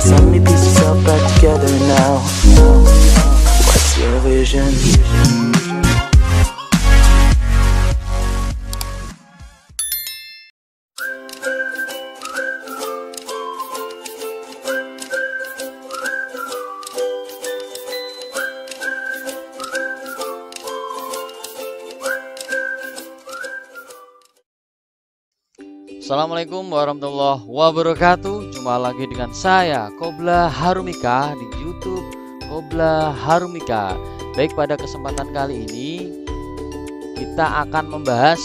so many pieces all back together now. What's your vision? Assalamualaikum warahmatullahi wabarakatuh. Jumpa lagi dengan saya Qobla Harumika di YouTube Qobla Harumika. Baik, pada kesempatan kali ini kita akan membahas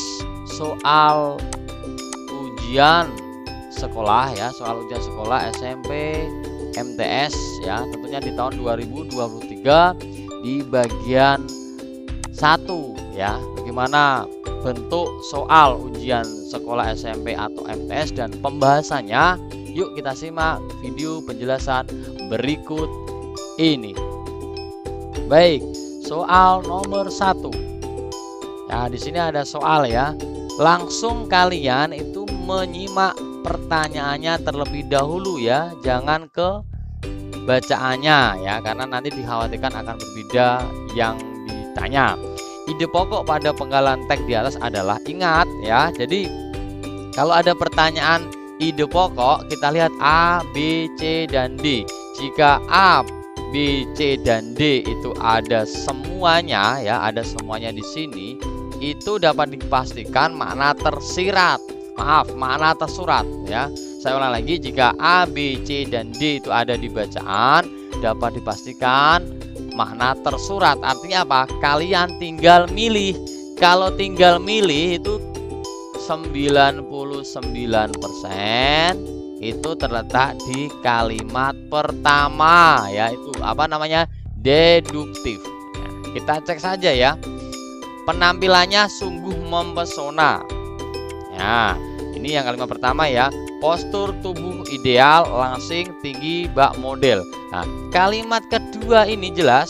soal ujian sekolah ya, soal ujian sekolah SMP MTS ya, tentunya di tahun 2023 di bagian 1 ya. Bagaimana bentuk soal ujian sekolah SMP atau MTS dan pembahasannya? Yuk kita simak video penjelasan berikut ini. Baik, soal nomor 1. Nah, di sini ada soal ya. Langsung kalian itu menyimak pertanyaannya terlebih dahulu ya. Jangan ke bacaannya ya, karena nanti dikhawatirkan akan berbeda yang ditanya. Ide pokok pada penggalan teks di atas adalah, ingat ya, jadi kalau ada pertanyaan ide pokok, kita lihat A, B, C, dan D. Jika A, B, C, dan D itu ada semuanya ya, ada semuanya di sini, itu dapat dipastikan makna tersirat. Makna tersurat ya. Saya ulang lagi, jika A, B, C, dan D itu ada di bacaan, dapat dipastikan makna tersurat. Artinya apa? Kalian tinggal milih. Kalau tinggal milih itu 99% itu terletak di kalimat pertama, yaitu apa namanya? Deduktif. Nah, kita cek saja ya. Penampilannya sungguh mempesona. Nah, ini yang kalimat pertama ya. Postur tubuh ideal, langsing, tinggi, bak model. Nah, kalimat kedua ini jelas.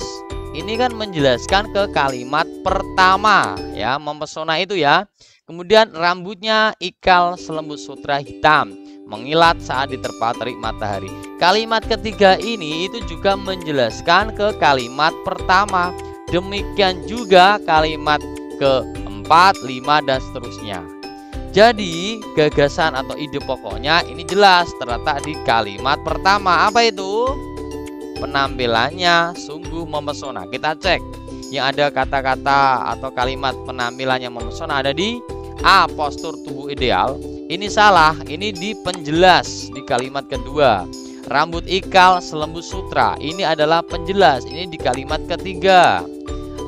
Ini kan menjelaskan ke kalimat pertama ya, mempesona itu ya. Kemudian rambutnya ikal selembut sutra hitam, mengilat saat diterpa terik matahari. Kalimat ketiga ini itu juga menjelaskan ke kalimat pertama. Demikian juga kalimat keempat, 5, dan seterusnya. Jadi gagasan atau ide pokoknya ini jelas terletak di kalimat pertama. Apa itu? Penampilannya sungguh mempesona. Kita cek yang ada kata-kata atau kalimat penampilannya mempesona ada di A, postur tubuh ideal. Ini salah, ini di penjelas di kalimat kedua. Rambut ikal selembut sutra, ini adalah penjelas, ini di kalimat ketiga.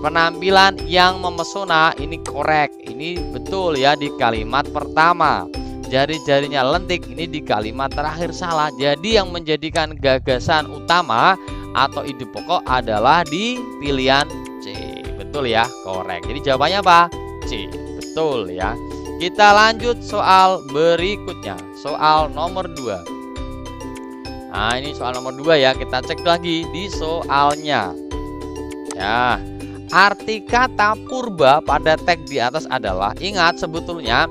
Penampilan yang mempesona ini korek, ini betul ya di kalimat pertama. Jari-jarinya lentik, ini di kalimat terakhir salah. Jadi yang menjadikan gagasan utama atau ide pokok adalah di pilihan C. Betul ya, korek. Jadi jawabannya apa? C. Betul ya. Kita lanjut soal berikutnya, soal nomor 2. Nah, ini soal nomor 2 ya. Kita cek lagi di soalnya. Ya. Arti kata purba pada teks di atas adalah, ingat sebetulnya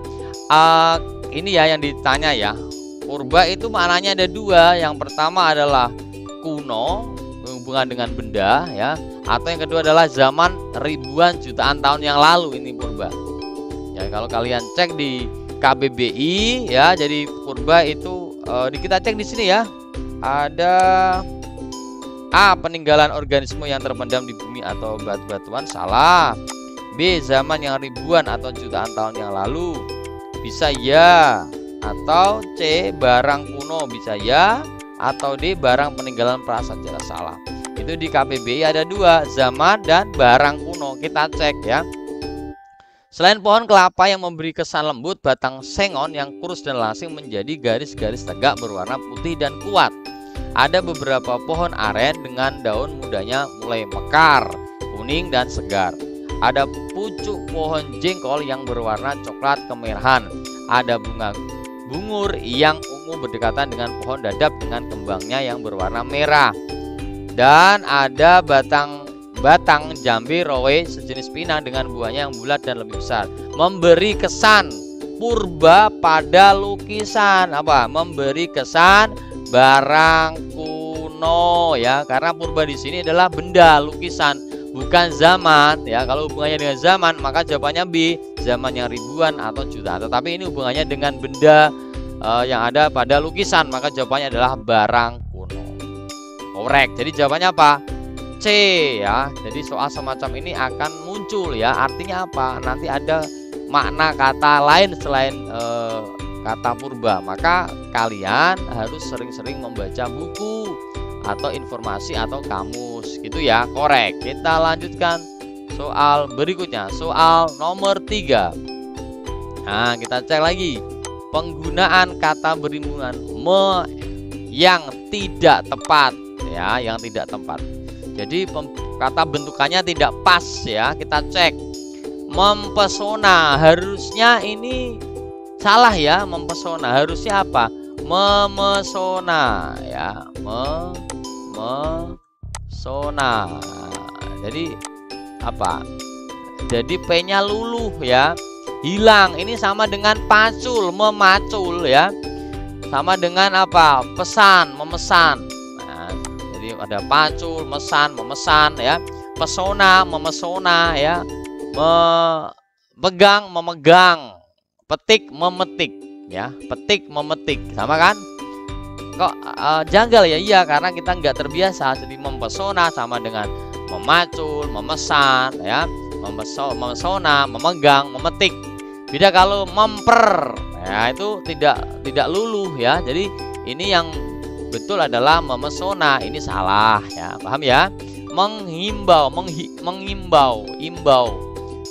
ini ya yang ditanya ya. Purba itu maknanya ada 2. Yang pertama adalah kuno, berhubungan dengan benda ya. Atau yang kedua adalah zaman ribuan jutaan tahun yang lalu, ini purba. Ya, kalau kalian cek di KBBI ya, jadi purba itu kita cek di sini ya. Ada A, peninggalan organisme yang terpendam di bumi atau batu-batuan, salah. B, zaman yang ribuan atau jutaan tahun yang lalu, bisa ya. Atau C, barang kuno, bisa ya. Atau D, barang peninggalan prasejarah, salah. Itu di KBBI ada 2, zaman dan barang kuno. Kita cek ya. Selain pohon kelapa yang memberi kesan lembut, batang sengon yang kurus dan langsing menjadi garis-garis tegak berwarna putih dan kuat. Ada beberapa pohon aren dengan daun mudanya mulai mekar, kuning dan segar. Ada pucuk pohon jengkol yang berwarna coklat kemerahan. Ada bunga bungur yang ungu berdekatan dengan pohon dadap dengan kembangnya yang berwarna merah. Dan ada batang jambe rowe sejenis pinang dengan buahnya yang bulat dan lebih besar. Memberi kesan purba pada lukisan. Apa? Memberi kesan barang kuno ya, karena purba di sini adalah benda, lukisan, bukan zaman ya. Kalau hubungannya dengan zaman maka jawabannya B, zaman yang ribuan atau jutaan. Tetapi ini hubungannya dengan benda yang ada pada lukisan, maka jawabannya adalah barang kuno. Korek. Jadi jawabannya apa? C ya. Jadi soal semacam ini akan muncul ya. Artinya apa? Nanti ada makna kata lain selain kata purba. Maka kalian harus sering-sering membaca buku atau informasi atau kamus gitu ya. Korek. Kita lanjutkan soal berikutnya, soal nomor 3. Nah, kita cek lagi penggunaan kata berimbungan yang tidak tepat ya, yang tidak tepat. Jadi kata bentukannya tidak pas ya. Kita cek. Mempesona, harusnya ini salah ya. Mempesona harusnya apa? Memesona ya. Memesona. Jadi apa? Jadi P-nya luluh ya. Hilang. Ini sama dengan pacul, memacul ya. Sama dengan apa? Pesan, memesan. Nah, jadi ada pacul, mesan, memesan ya. Pesona, memesona ya. Pegang, memegang. Petik, memetik ya. Petik, memetik. Sama kan? Kok janggal ya? Iya, karena kita nggak terbiasa. Jadi mempesona sama dengan memacul, memesan ya. Memesona, memegang, memetik. Beda kalau memper, ya itu tidak luluh ya. Jadi ini yang betul adalah memesona, ini salah ya. Paham ya? Menghimbau, mengimbau, imbau.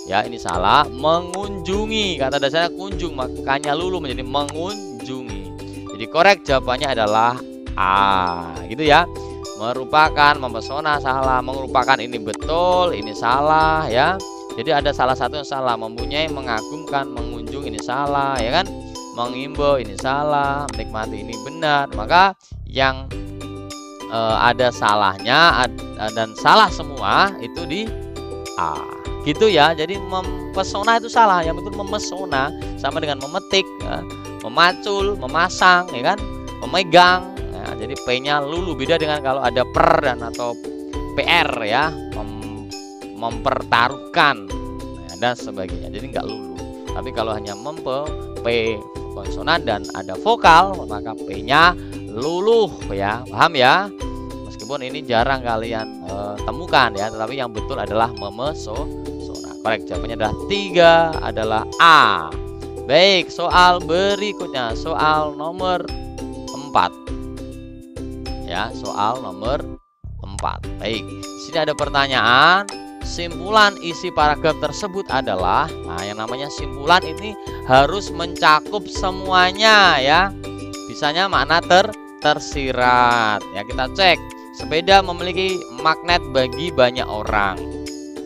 Ya, ini salah. Mengunjungi, kata dasarnya kunjung, makanya luluh menjadi mengunjungi. Jadi korek jawabannya adalah A, gitu ya. Merupakan, mempesona salah, merupakan ini betul, ini salah ya. Jadi ada salah satu yang salah. Mempunyai, mengagumkan, mengunjung ini salah ya kan. Mengimbau ini salah, menikmati ini benar. Maka yang ada salahnya dan salah semua itu di A. Gitu ya. Jadi mempesona itu salah. Yang betul memesona sama dengan memetik, memacul, memasang ya kan, memegang. Nah, jadi P-nya lulu. Beda dengan kalau ada per dan atau PR ya. Mempertaruhkan dan sebagainya, jadi nggak lulu. Tapi kalau hanya P konsonan dan ada vokal, maka P-nya luluh ya. Paham ya? Meskipun ini jarang kalian temukan ya, tetapi yang betul adalah memesona. Korek jawabannya adalah 3, adalah A. Baik, soal berikutnya, soal nomor 4 ya. Soal nomor 4. Baik, sini ada pertanyaan. Simpulan isi paragraf tersebut adalah, nah yang namanya simpulan ini harus mencakup semuanya ya. Bisanya makna tersirat ya. Kita cek. Sepeda memiliki magnet bagi banyak orang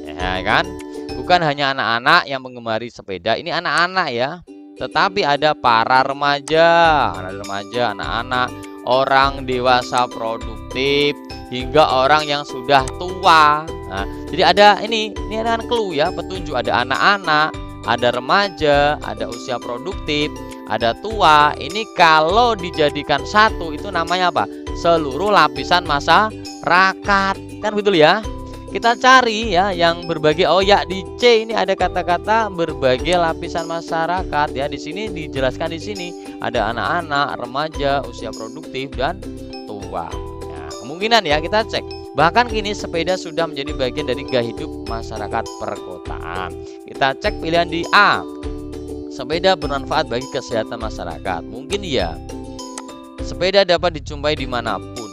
ya kan. Bukan hanya anak-anak yang menggemari sepeda. Ini anak-anak ya, tetapi ada para remaja, anak-anak, orang dewasa produktif, hingga orang yang sudah tua. Nah, jadi ada ini kan clue ya, petunjuk. Ada anak-anak, ada remaja, ada usia produktif, ada tua. Ini kalau dijadikan satu itu namanya apa? Seluruh lapisan masyarakat. Kan betul ya? Kita cari ya yang berbagai. Oh ya, di C ini ada kata-kata berbagai lapisan masyarakat ya. Di sini dijelaskan, di sini ada anak-anak, remaja, usia produktif dan tua. Nah, kemungkinan ya kita cek. Bahkan kini sepeda sudah menjadi bagian dari gaya hidup masyarakat perkotaan. Kita cek pilihan di A. Sepeda bermanfaat bagi kesehatan masyarakat. Mungkin iya. Sepeda dapat dijumpai dimanapun.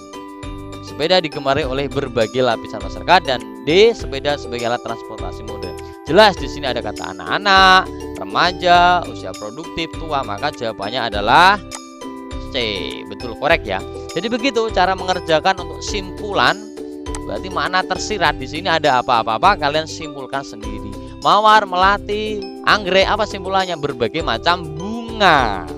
Sepeda digemari oleh berbagai lapisan masyarakat. Dan D. Sepeda sebagai alat transportasi modern. Jelas di sini ada kata anak-anak, remaja, usia produktif, tua. Maka jawabannya adalah C. Betul, korek ya. Jadi begitu cara mengerjakan untuk simpulan. Berarti makna tersirat di sini ada apa-apa kalian simpulkan sendiri. Mawar, melati, anggrek, apa simpulannya? Berbagai macam bunga.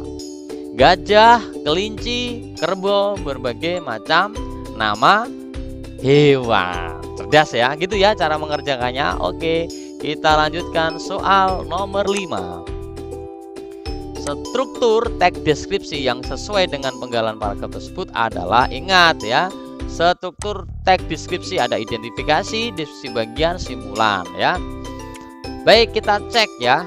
Gajah, kelinci, kerbau, berbagai macam nama hewan. Cerdas ya, gitu ya cara mengerjakannya. Oke, kita lanjutkan soal nomor 5. Struktur teks deskripsi yang sesuai dengan penggalan paragraf tersebut adalah, ingat ya, struktur teks deskripsi, ada identifikasi, deskripsi bagian, simpulan ya. Baik, kita cek ya.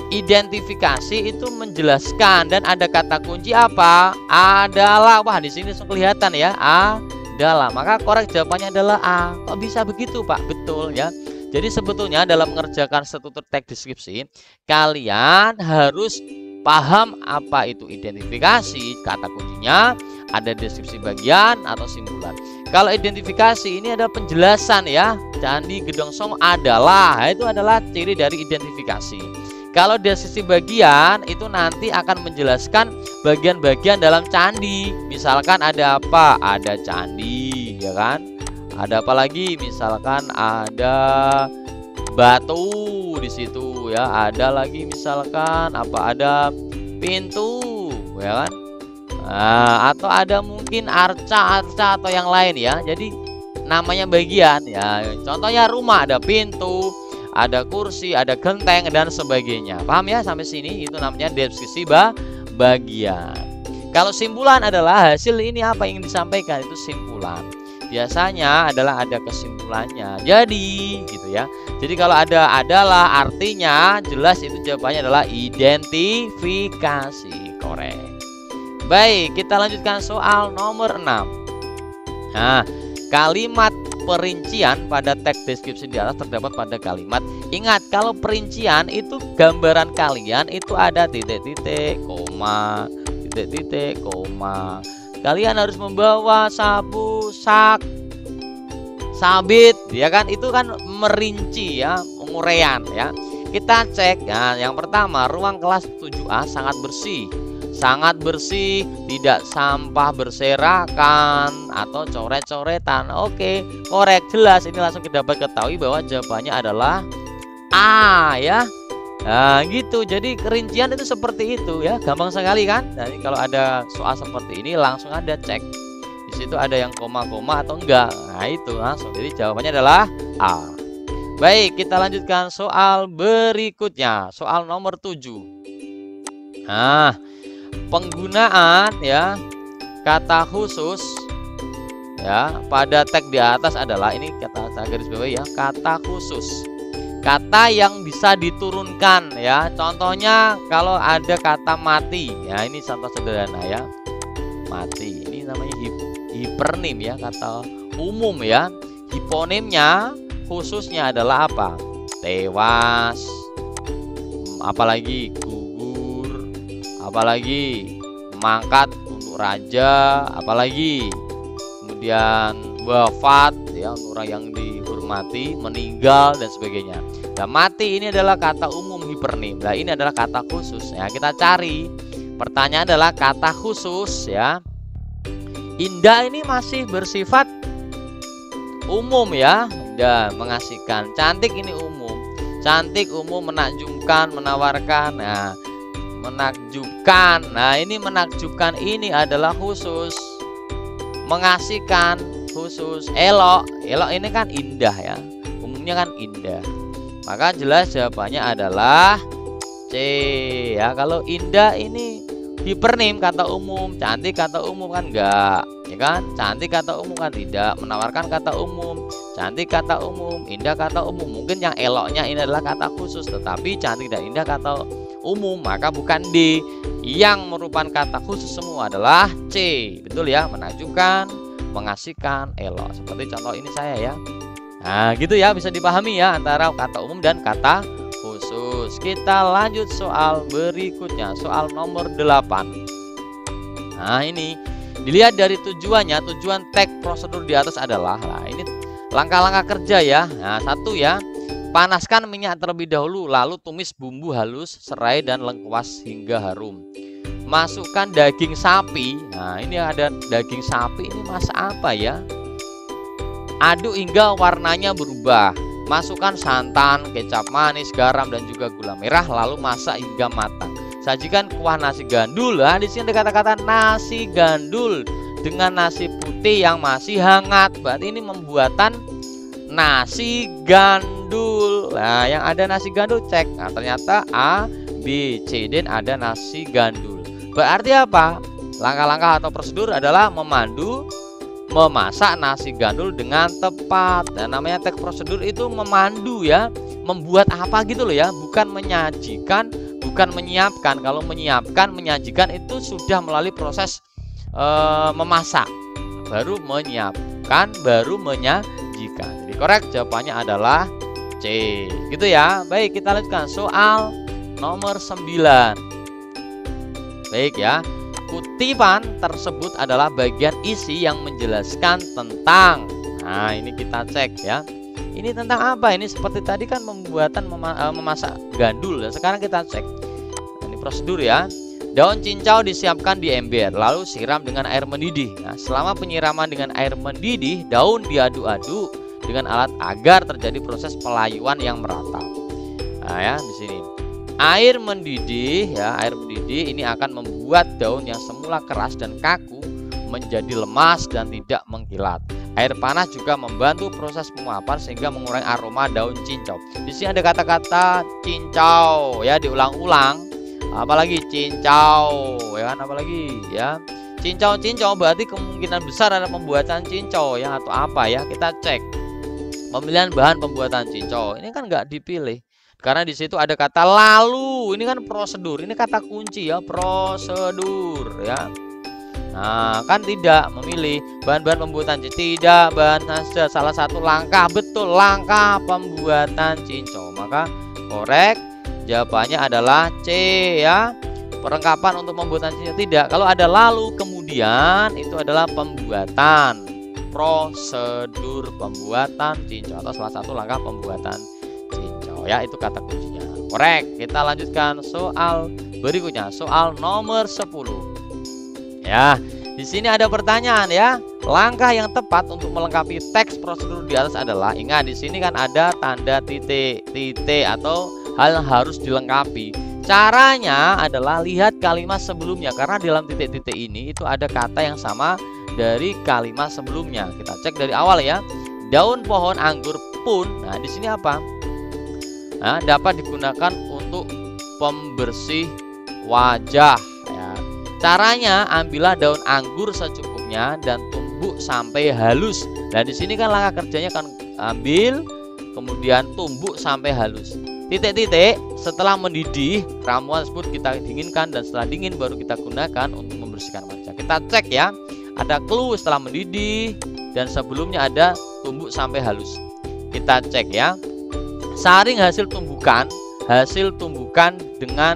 Identifikasi itu menjelaskan dan ada kata kunci apa? Adalah. Wah, di sini langsung kelihatan ya. Adalah. Maka korek jawabannya adalah A. Kok bisa begitu, Pak? Betul ya. Jadi sebetulnya dalam mengerjakan struktur teks deskripsi, kalian harus paham apa itu identifikasi, kata kuncinya, ada deskripsi bagian atau simpulan. Kalau identifikasi ini ada penjelasan ya. Candi Gedong Songo adalah, itu adalah ciri dari identifikasi. Kalau deskripsi bagian itu nanti akan menjelaskan bagian-bagian dalam candi. Misalkan ada apa? Ada candi, ya kan? Ada apa lagi? Misalkan ada batu di situ ya. Ada lagi misalkan apa? Ada pintu, ya kan? Nah, atau ada mungkin arca-arca atau yang lain ya. Jadi namanya bagian ya. Contohnya rumah, ada pintu, ada kursi, ada genteng dan sebagainya. Paham ya sampai sini? Itu namanya deskripsi bagian. Kalau simpulan adalah hasil ini apa yang disampaikan, itu simpulan. Biasanya adalah ada kesimpulannya. Jadi gitu ya. Jadi kalau ada adalah artinya jelas itu jawabannya adalah identifikasi. Korek. Baik, kita lanjutkan soal nomor 6. Nah, kalimat perincian pada teks deskripsi di atas terdapat pada kalimat. Ingat, kalau perincian itu gambaran kalian itu ada titik-titik, koma, titik-titik, koma. Kalian harus membawa sabu, sak, sabit, ya kan? Itu kan merinci ya, penguraian ya. Kita cek ya, yang pertama ruang kelas 7A sangat bersih. Sangat bersih, tidak sampah berserakan atau coret-coretan. Oke, korek, jelas. Ini langsung kita dapat ketahui bahwa jawabannya adalah A ya. Nah gitu, jadi kerincian itu seperti itu ya, gampang sekali kan. Jadi kalau ada soal seperti ini langsung ada cek. Di situ ada yang koma-koma atau enggak. Nah itu langsung, jadi jawabannya adalah A. Baik, kita lanjutkan soal berikutnya, soal nomor 7. Nah, penggunaan ya kata khusus ya pada teks di atas adalah, ini kata saya garis bawah ya, kata khusus, kata yang bisa diturunkan ya. Contohnya kalau ada kata mati ya, ini contoh sederhana ya, mati. Ini namanya hipernim ya, kata umum ya. Hiponimnya khususnya adalah apa? Tewas, apalagi apalagi mangkat untuk raja, apalagi kemudian wafat ya untuk orang yang dihormati, meninggal dan sebagainya. Nah, mati ini adalah kata umum hipernim. Nah, ini adalah kata khusus ya. Kita cari. Pertanyaan adalah kata khusus ya. Indah ini masih bersifat umum ya. Indah, mengasihkan. Cantik ini umum. Cantik umum, menakjubkan, menawarkan. Nah, menakjubkan. Nah, ini menakjubkan ini adalah khusus. Mengasihkan khusus. Elok, elok ini kan indah ya. Umumnya kan indah. Maka jelas jawabannya adalah C ya. Kalau indah ini hipernim, kata umum. Cantik kata umum kan enggak, ya kan? Cantik kata umum kan tidak. Menawarkan kata umum. Cantik kata umum, indah kata umum. Mungkin yang eloknya ini adalah kata khusus, tetapi cantik dan indah kata umum, maka bukan D. Yang merupakan kata khusus semua adalah C. Betul ya, menakjubkan, mengasihkan, elok. Seperti contoh ini saya ya. Nah gitu ya, bisa dipahami ya antara kata umum dan kata khusus. Kita lanjut soal berikutnya, soal nomor 8. Nah ini dilihat dari tujuannya. Tujuan teks prosedur di atas adalah, nah ini langkah-langkah kerja ya. Nah 1 ya, panaskan minyak terlebih dahulu, lalu tumis bumbu halus, serai dan lengkuas hingga harum. Masukkan daging sapi. Nah ini ada daging sapi, ini masak apa ya? Aduk hingga warnanya berubah. Masukkan santan, kecap manis, garam dan juga gula merah, lalu masak hingga matang. Sajikan kuah nasi gandul. Nah di sini ada kata-kata nasi gandul dengan nasi putih yang masih hangat. Berarti ini membuatan nasi gandul. Nah, yang ada nasi gandul cek. Nah, ternyata A, B, C, D ada nasi gandul. Berarti apa? Langkah-langkah atau prosedur adalah memandu memasak nasi gandul dengan tepat. Nah, namanya teks prosedur itu memandu ya, membuat apa gitu loh ya, bukan menyajikan, bukan menyiapkan. Kalau menyiapkan, menyajikan itu sudah melalui proses memasak, baru menyiapkan, baru menyajikan. Jadi korek jawabannya adalah C, gitu ya. Baik, kita lanjutkan soal nomor 9. Baik ya. Kutipan tersebut adalah bagian isi yang menjelaskan tentang. Nah, ini kita cek ya. Ini tentang apa? Ini seperti tadi kan pembuatan memasak gandul. Dan sekarang kita cek. Ini prosedur ya. Daun cincau disiapkan di ember, lalu siram dengan air mendidih. Nah, selama penyiraman dengan air mendidih, daun diaduk-aduk dengan alat agar terjadi proses pelayuan yang merata. Nah ya, di sini. Air mendidih ya, air mendidih ini akan membuat daun yang semula keras dan kaku menjadi lemas dan tidak mengkilat. Air panas juga membantu proses penguapan sehingga mengurangi aroma daun cincau. Di sini ada kata-kata cincau ya, diulang-ulang. Apalagi cincau ya kan, apalagi ya. Cincau berarti kemungkinan besar ada pembuatan cincau ya, atau apa ya. Kita cek pemilihan bahan pembuatan cincau. Ini kan nggak dipilih. Karena di situ ada kata lalu, ini kan prosedur, ini kata kunci ya, prosedur ya. Nah, kan tidak memilih bahan-bahan pembuatan cincau, tidak bahan saja, salah satu langkah, betul, langkah pembuatan cincau. Maka korek jawabannya adalah C ya. Perlengkapan untuk pembuatan cincau tidak. Kalau ada lalu kemudian itu adalah pembuatan, prosedur pembuatan cincau atau salah satu langkah pembuatan cincau ya, itu kata kuncinya. Korek. Kita lanjutkan soal berikutnya, soal nomor 10. Ya, di sini ada pertanyaan ya. Langkah yang tepat untuk melengkapi teks prosedur di atas adalah, ingat di sini kan ada tanda titik atau hal yang harus dilengkapi. Caranya adalah lihat kalimat sebelumnya, karena dalam titik-titik ini itu ada kata yang sama dari kalimat sebelumnya. Kita cek dari awal ya. Daun pohon anggur pun, nah di sini apa? Nah, dapat digunakan untuk pembersih wajah ya. Caranya, ambillah daun anggur secukupnya dan tumbuk sampai halus. Nah, di sini kan langkah kerjanya kan ambil, kemudian tumbuk sampai halus. Titik-titik, setelah mendidih, ramuan tersebut kita dinginkan, dan setelah dingin baru kita gunakan untuk membersihkan wajah. Kita cek ya. Ada clue setelah mendidih dan sebelumnya ada tumbuk sampai halus. Kita cek ya. Saring hasil tumbukan dengan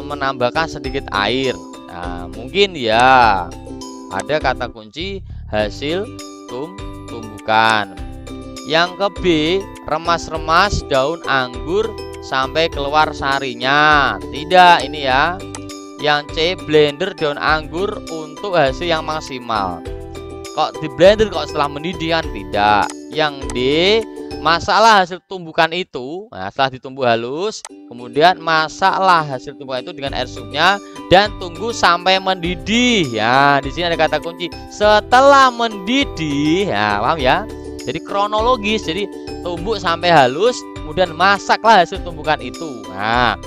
menambahkan sedikit air. Nah, mungkin ya ada kata kunci hasil tumbukan. Yang ke B, remas-remas daun anggur sampai keluar sarinya. Tidak, ini ya. Yang C, blender daun anggur untuk hasil yang maksimal. Kok di blender kok setelah mendidih kan? Tidak. Yang D, masaklah hasil tumbukan itu. Nah, setelah ditumbuk halus, kemudian masaklah hasil tumbukan itu dengan air supnya dan tunggu sampai mendidih. Ya, di sini ada kata kunci setelah mendidih. Ya, paham ya? Jadi kronologis. Jadi tumbuk sampai halus, kemudian masaklah hasil tumbukan itu. Nah,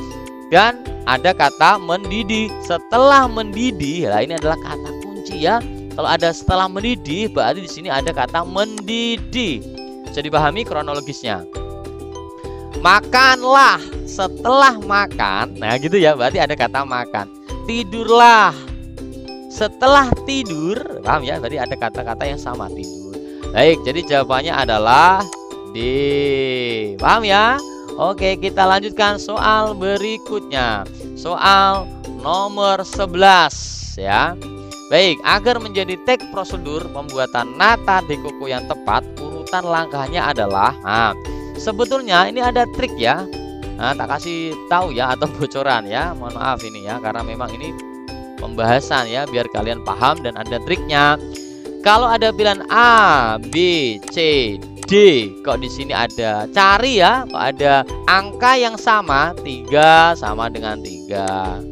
dan ada kata mendidih. Setelah mendidih, lah ini adalah kata kunci ya. Kalau ada setelah mendidih, berarti di sini ada kata mendidih. Bisa dipahami kronologisnya. Makanlah setelah makan. Nah gitu ya, berarti ada kata makan. Tidurlah setelah tidur. Paham ya, berarti ada kata-kata yang sama, tidur. Baik, jadi jawabannya adalah D. Paham ya? Oke, kita lanjutkan soal berikutnya. Soal nomor 11 ya. Baik, agar menjadi teks prosedur pembuatan nata de coco yang tepat, urutan langkahnya adalah, nah, sebetulnya ini ada trik ya. Nah, tak kasih tahu ya, atau bocoran ya. Mohon maaf ini ya, karena memang ini pembahasan ya, biar kalian paham dan ada triknya. Kalau ada pilihan A, B, C, D, kok di sini ada cari ya, kok ada angka yang sama, 3 sama dengan 3.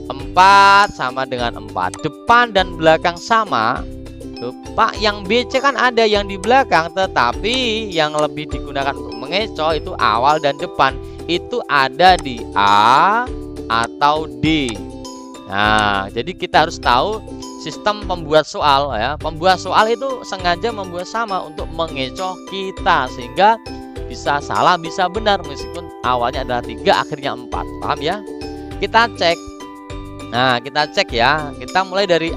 4 sama dengan 4. Depan dan belakang sama. Tuh, Pak, yang BC kan ada yang di belakang, tetapi yang lebih digunakan untuk mengecoh itu awal dan depan. Itu ada di A atau D. Nah, jadi kita harus tahu sistem pembuat soal ya. Pembuat soal itu sengaja membuat sama untuk mengecoh kita sehingga bisa salah bisa benar meskipun awalnya adalah 3 akhirnya 4. Paham ya? Kita cek. Nah, kita cek ya. Kita mulai dari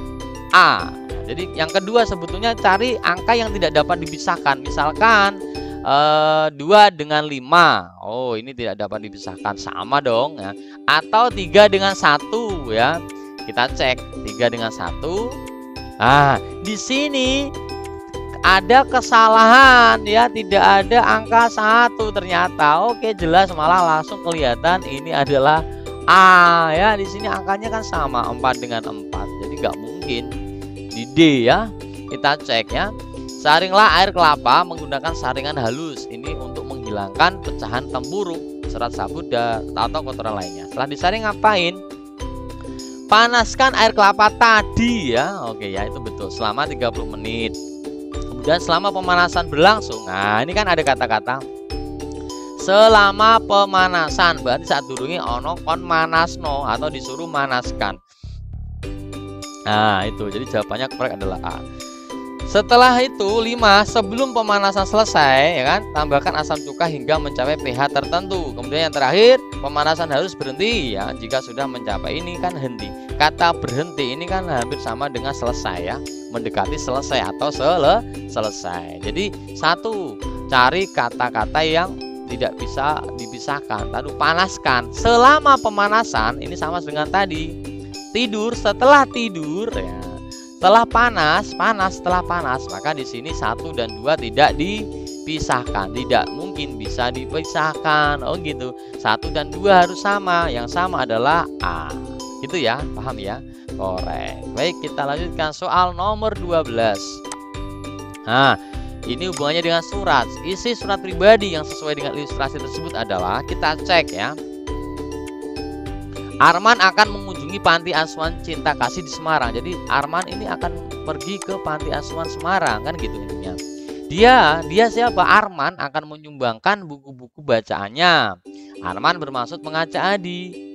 A. Jadi yang kedua sebetulnya cari angka yang tidak dapat dipisahkan. Misalkan 2 dengan 5. Oh, ini tidak dapat dipisahkan, sama dong ya. Atau 3 dengan 1 ya. Kita cek 3 dengan 1. Nah, di sini ada kesalahan ya, tidak ada angka 1 ternyata. Oke, jelas malah langsung kelihatan ini adalah A ya. Di sini angkanya kan sama 4 dengan 4. Jadi nggak mungkin di D ya. Kita cek ya. Saringlah air kelapa menggunakan saringan halus. Ini untuk menghilangkan pecahan tempurung, serat sabut atau kotoran lainnya. Setelah disaring ngapain? Panaskan air kelapa tadi ya. Oke ya, itu betul, selama 30 menit. Kemudian selama pemanasan berlangsung. Nah, ini kan ada kata-kata selama pemanasan, berarti saat durunge ono kon manasno atau disuruh manaskan. Nah, itu. Jadi jawabannya korek adalah A. Setelah itu 5, sebelum pemanasan selesai ya kan, tambahkan asam cuka hingga mencapai pH tertentu. Kemudian yang terakhir, pemanasan harus berhenti ya. Jika sudah mencapai ini kan henti. Kata berhenti ini kan hampir sama dengan selesai ya, mendekati selesai atau selesai. Jadi 1, cari kata-kata yang tidak bisa dipisahkan. Lalu panaskan. Selama pemanasan ini sama dengan tadi. Tidur, setelah tidur ya. Setelah panas, setelah panas, maka di sini 1 dan 2 tidak dipisahkan, tidak mungkin bisa dipisahkan. Oh gitu. 1 dan 2 harus sama, yang sama adalah A. Gitu ya, paham ya? Korek. Baik, kita lanjutkan soal nomor 12. Nah, ini hubungannya dengan surat. Isi surat pribadi yang sesuai dengan ilustrasi tersebut adalah, kita cek ya. Arman akan mengunjungi panti asuhan Cinta Kasih di Semarang. Jadi Arman ini akan pergi ke panti asuhan Semarang kan gitu intinya. Dia siapa? Arman akan menyumbangkan buku-buku bacaannya. Arman bermaksud mengajak Adi.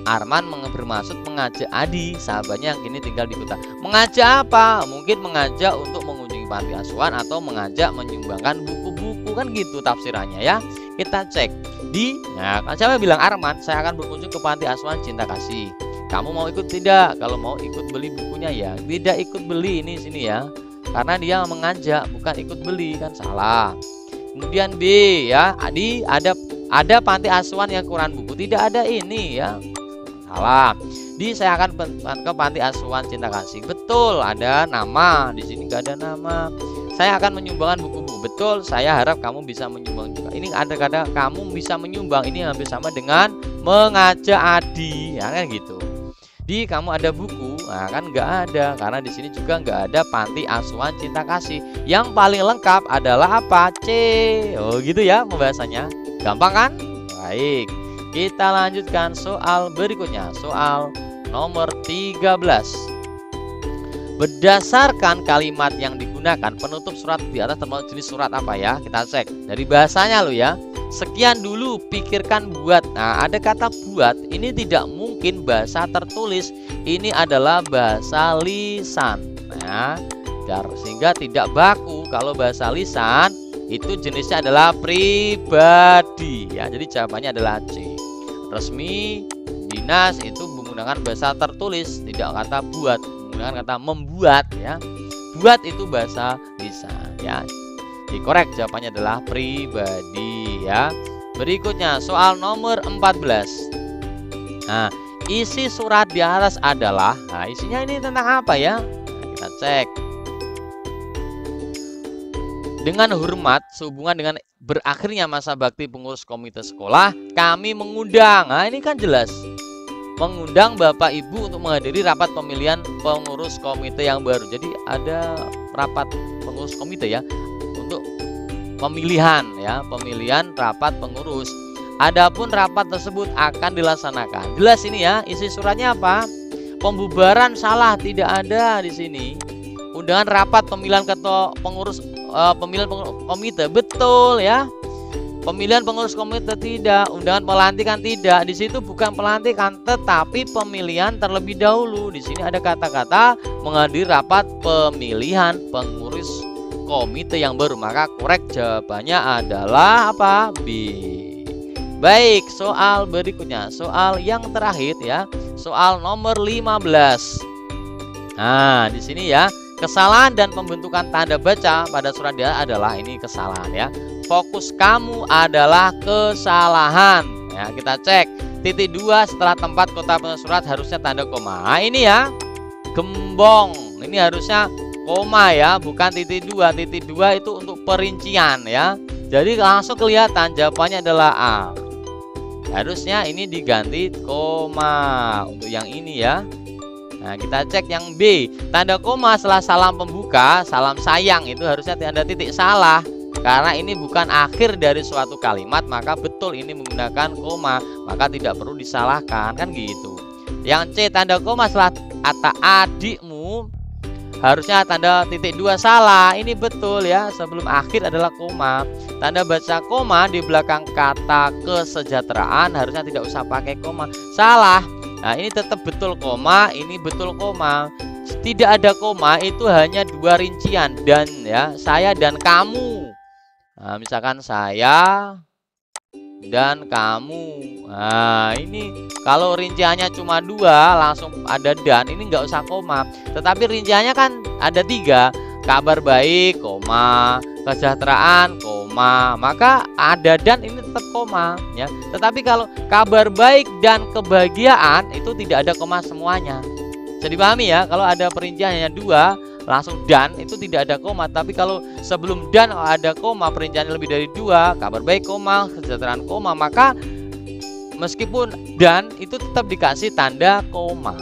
Arman bermaksud mengajak Adi, sahabatnya yang kini tinggal di kota. Mengajak apa? Mungkin mengajak untuk mengunjungi panti asuhan atau mengajak menyumbangkan buku-buku kan gitu tafsirannya ya. Kita cek. Nah, siapa bilang Arman, saya akan berkunjung ke panti asuhan Cinta Kasih. Kamu mau ikut tidak? Kalau mau ikut beli bukunya ya. Tidak ikut beli ini sini ya. Karena dia mengajak, bukan ikut beli kan salah. Kemudian B ya, Adi ada panti asuhan yang kurang buku. Tidak ada ini ya. Salah. Saya akan ke panti asuhan Cinta Kasih. Betul, ada nama. Di sini nggak ada nama. Saya akan menyumbangkan buku-buku. Betul, saya harap kamu bisa menyumbang juga. Ini ada kata kamu bisa menyumbang. Ini hampir sama dengan mengajak Adi, ya kan gitu. Di kamu ada buku, nah kan nggak ada, karena di sini juga nggak ada panti asuhan Cinta Kasih. Yang paling lengkap adalah apa? C. Oh gitu ya pembahasannya. Gampang kan? Baik. Kita lanjutkan soal berikutnya. Soal nomor 13. Berdasarkan kalimat yang digunakan, penutup surat di atas termasuk jenis surat apa ya? Kita cek dari bahasanya lo ya. Sekian dulu, pikirkan buat. Nah, ada kata buat. Ini tidak mungkin bahasa tertulis. Ini adalah bahasa lisan. Nah, sehingga tidak baku. Kalau bahasa lisan itu jenisnya adalah pribadi ya. Jadi jawabannya adalah C. Resmi, dinas itu menggunakan bahasa tertulis, tidak kata buat. Menggunakan kata membuat ya. Buat itu bahasa lisan ya. Dikorek, jawabannya adalah pribadi ya. Berikutnya soal nomor 14. Nah, isi surat di atas adalah, nah isinya ini tentang apa ya? Nah, kita cek. Dengan hormat, sehubungan dengan berakhirnya masa bakti pengurus komite sekolah, kami mengundang. Nah, ini kan jelas. Mengundang Bapak Ibu untuk menghadiri rapat pemilihan pengurus komite yang baru. Jadi ada rapat pengurus komite ya untuk pemilihan ya, pemilihan rapat pengurus. Adapun rapat tersebut akan dilaksanakan. Jelas ini ya, isi suratnya apa? Pembubaran salah, tidak ada di sini. Undangan rapat pemilihan ketua pengurus pemilihan komite, betul ya. Pemilihan pengurus komite tidak, undangan pelantikan tidak. Di situ bukan pelantikan, tetapi pemilihan terlebih dahulu. Di sini ada kata-kata menghadiri rapat pemilihan pengurus komite yang baru. Maka korek jawabannya adalah apa? B. Baik, soal berikutnya, soal yang terakhir ya, soal nomor 15. Nah, di sini ya, kesalahan dan pembentukan tanda baca pada surat dia adalah ini kesalahan ya. Fokus kamu adalah kesalahan. Ya, kita cek. Titik 2 setelah tempat kota surat harusnya tanda koma. Nah, ini ya, gembong. Ini harusnya koma ya, bukan titik 2. Titik 2 itu untuk perincian ya. Jadi langsung kelihatan jawabannya adalah A. Harusnya ini diganti koma untuk yang ini ya. Nah, kita cek yang B. Tanda koma setelah salam pembuka, salam sayang itu harusnya ada titik salah. Karena ini bukan akhir dari suatu kalimat, maka betul ini menggunakan koma, maka tidak perlu disalahkan, kan gitu. Yang C, tanda koma setelah kata adikmu harusnya tanda titik 2 salah. Ini betul ya, sebelum akhir adalah koma. Tanda baca koma di belakang kata kesejahteraan harusnya tidak usah pakai koma. Salah. Nah, ini tetap betul koma, ini betul koma. Tidak ada koma, itu hanya 2 rincian, dan ya, saya dan kamu. Nah, misalkan saya dan kamu. Nah, ini kalau rinciannya cuma 2 langsung ada dan, ini nggak usah koma. Tetapi rinciannya kan ada 3, kabar baik, koma, kesejahteraan, koma, maka ada dan ini tetap koma ya. Tetapi kalau kabar baik dan kebahagiaan itu tidak ada koma semuanya. Bisa dipahami ya, kalau ada perinciannya 2 langsung dan itu tidak ada koma. Tapi kalau sebelum dan ada koma, perinciannya lebih dari 2, kabar baik koma, kesejahteraan koma, maka meskipun dan itu tetap dikasih tanda koma.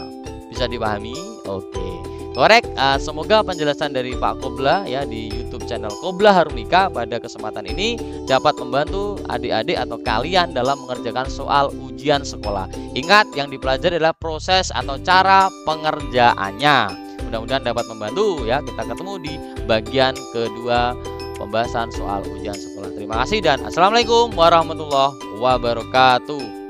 Bisa dipahami? Oke. Korek, semoga penjelasan dari Pak Qobla ya di YouTube channel Qobla Harumika pada kesempatan ini dapat membantu adik-adik atau kalian dalam mengerjakan soal ujian sekolah. Ingat, yang dipelajari adalah proses atau cara pengerjaannya. Mudah-mudahan dapat membantu ya. Kita ketemu di bagian kedua pembahasan soal ujian sekolah. Terima kasih dan assalamualaikum warahmatullahi wabarakatuh.